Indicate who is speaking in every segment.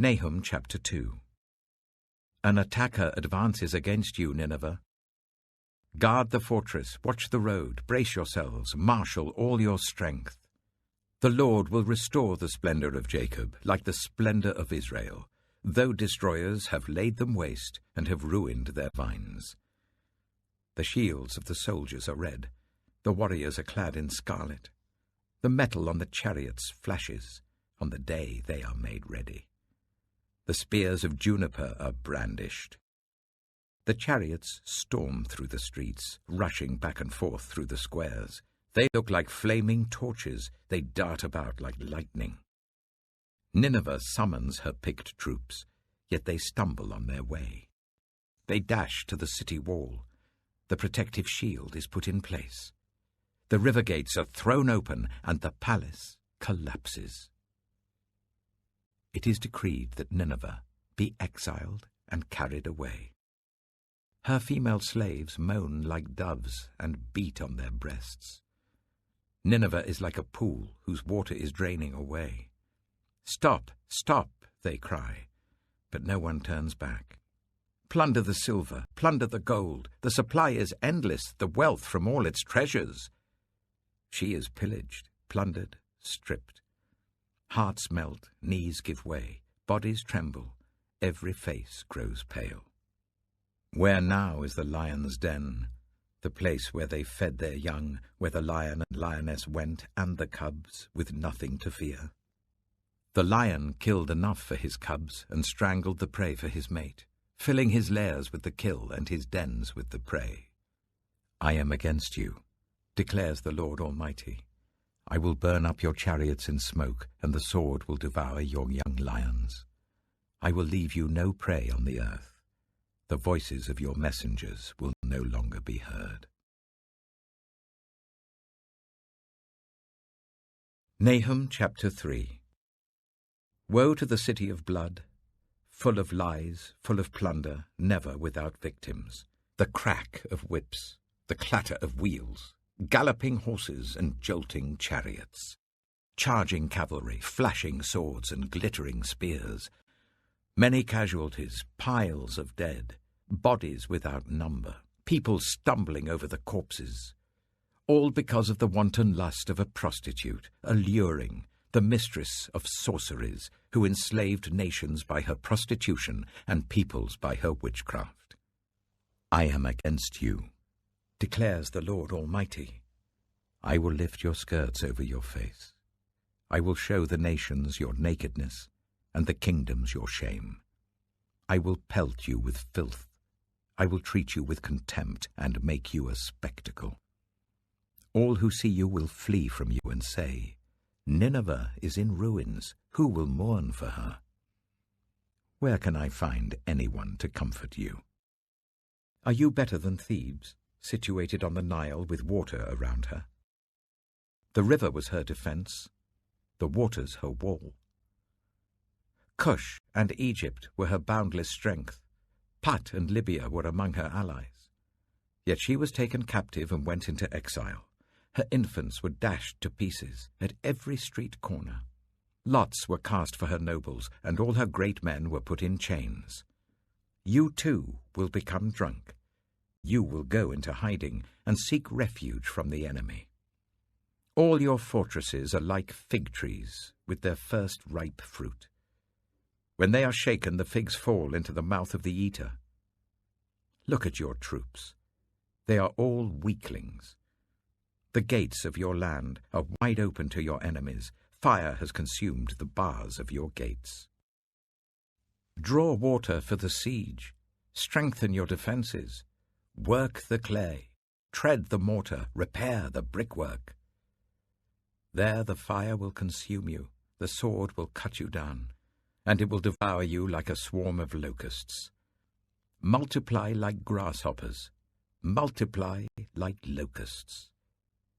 Speaker 1: Nahum chapter 2. An attacker advances against you, Nineveh. Guard the fortress, watch the road, brace yourselves, marshal all your strength. The Lord will restore the splendor of Jacob, like the splendor of Israel, though destroyers have laid them waste and have ruined their vines. The shields of the soldiers are red, the warriors are clad in scarlet. The metal on the chariots flashes, on the day they are made ready. The spears of juniper are brandished. The chariots storm through the streets, rushing back and forth through the squares. They look like flaming torches, they dart about like lightning. Nineveh summons her picked troops, yet they stumble on their way. They dash to the city wall. The protective shield is put in place. The river gates are thrown open, and the palace collapses. It is decreed that Nineveh be exiled and carried away. Her female slaves moan like doves and beat on their breasts. Nineveh is like a pool whose water is draining away. Stop, stop, they cry, but no one turns back. Plunder the silver, plunder the gold. The supply is endless, the wealth from all its treasures. She is pillaged, plundered, stripped. Hearts melt, knees give way, bodies tremble, every face grows pale. Where now is the lion's den, the place where they fed their young, where the lion and lioness went, and the cubs, with nothing to fear? The lion killed enough for his cubs and strangled the prey for his mate, filling his lairs with the kill and his dens with the prey. I am against you, declares the Lord Almighty. I will burn up your chariots in smoke, and the sword will devour your young lions. I will leave you no prey on the earth. The voices of your messengers will no longer be heard. Nahum chapter 3. Woe to the city of blood, full of lies, full of plunder, never without victims. The crack of whips, the clatter of wheels, galloping horses and jolting chariots, charging cavalry, flashing swords and glittering spears, many casualties, piles of dead, bodies without number, people stumbling over the corpses, all because of the wanton lust of a prostitute, alluring, the mistress of sorceries, who enslaved nations by her prostitution and peoples by her witchcraft. I am against you, declares the Lord Almighty. I will lift your skirts over your face. I will show the nations your nakedness, and the kingdoms your shame. I will pelt you with filth. I will treat you with contempt and make you a spectacle. All who see you will flee from you and say, Nineveh is in ruins. Who will mourn for her? Where can I find anyone to comfort you? Are you better than Thebes, situated on the Nile with water around her? The river was her defense, the waters her wall. Cush and Egypt were her boundless strength. Put and Libya were among her allies. Yet she was taken captive and went into exile. Her infants were dashed to pieces at every street corner. Lots were cast for her nobles, and all her great men were put in chains. You too will become drunk. You will go into hiding and seek refuge from the enemy. All your fortresses are like fig trees with their first ripe fruit. When they are shaken, the figs fall into the mouth of the eater. Look at your troops. They are all weaklings. The gates of your land are wide open to your enemies. Fire has consumed the bars of your gates. Draw water for the siege. Strengthen your defenses. Work the clay. Tread the mortar. Repair the brickwork. There the fire will consume you. The sword will cut you down, and it will devour you like a swarm of locusts. Multiply like grasshoppers. Multiply like locusts.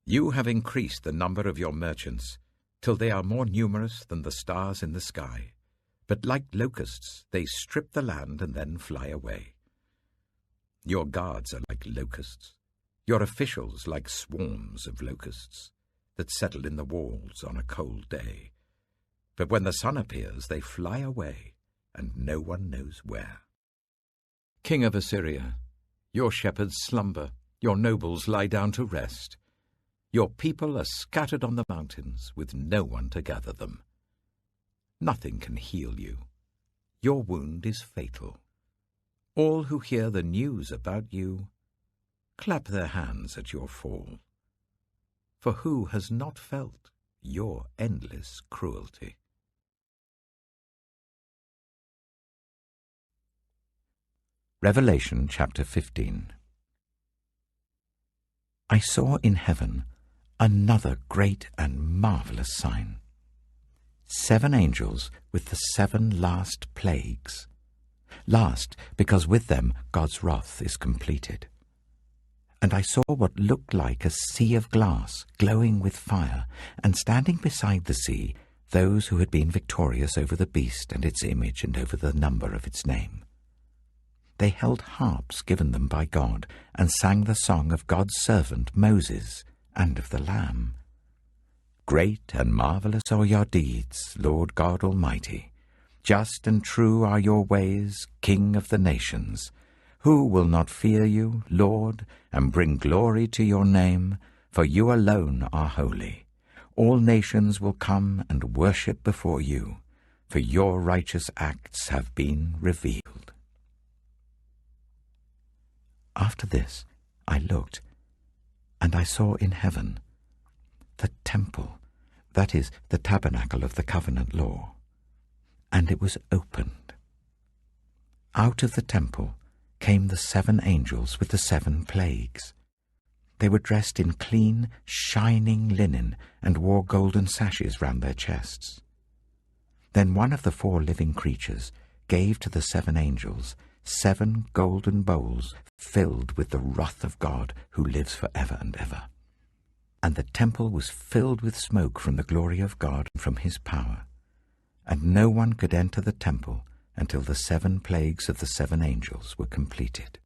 Speaker 1: You have increased the number of your merchants, till they are more numerous than the stars in the sky. But like locusts, they strip the land and then fly away. Your guards are like locusts, your officials like swarms of locusts that settle in the walls on a cold day. But when the sun appears, they fly away, and no one knows where. King of Assyria, your shepherds slumber, your nobles lie down to rest. Your people are scattered on the mountains, with no one to gather them. Nothing can heal you. Your wound is fatal. All who hear the news about you clap their hands at your fall. For who has not felt your endless cruelty? Revelation chapter 15. I saw in heaven another great and marvelous sign. 7 angels with the 7 last plagues. Last, because with them God's wrath is completed. And I saw what looked like a sea of glass, glowing with fire, and standing beside the sea, those who had been victorious over the beast and its image and over the number of its name. They held harps given them by God, and sang the song of God's servant Moses and of the Lamb. Great and marvelous are your deeds, Lord God Almighty. Just and true are your ways, King of the nations. Who will not fear you, Lord, and bring glory to your name? For you alone are holy. All nations will come and worship before you, for your righteous acts have been revealed. After this I looked, and I saw in heaven the temple, that is, the tabernacle of the covenant law, and it was opened. Out of the temple came the 7 angels with the 7 plagues. They were dressed in clean, shining linen and wore golden sashes round their chests. Then one of the 4 living creatures gave to the 7 angels 7 golden bowls filled with the wrath of God who lives for ever and ever. And the temple was filled with smoke from the glory of God and from his power. And no one could enter the temple until the 7 plagues of the 7 angels were completed.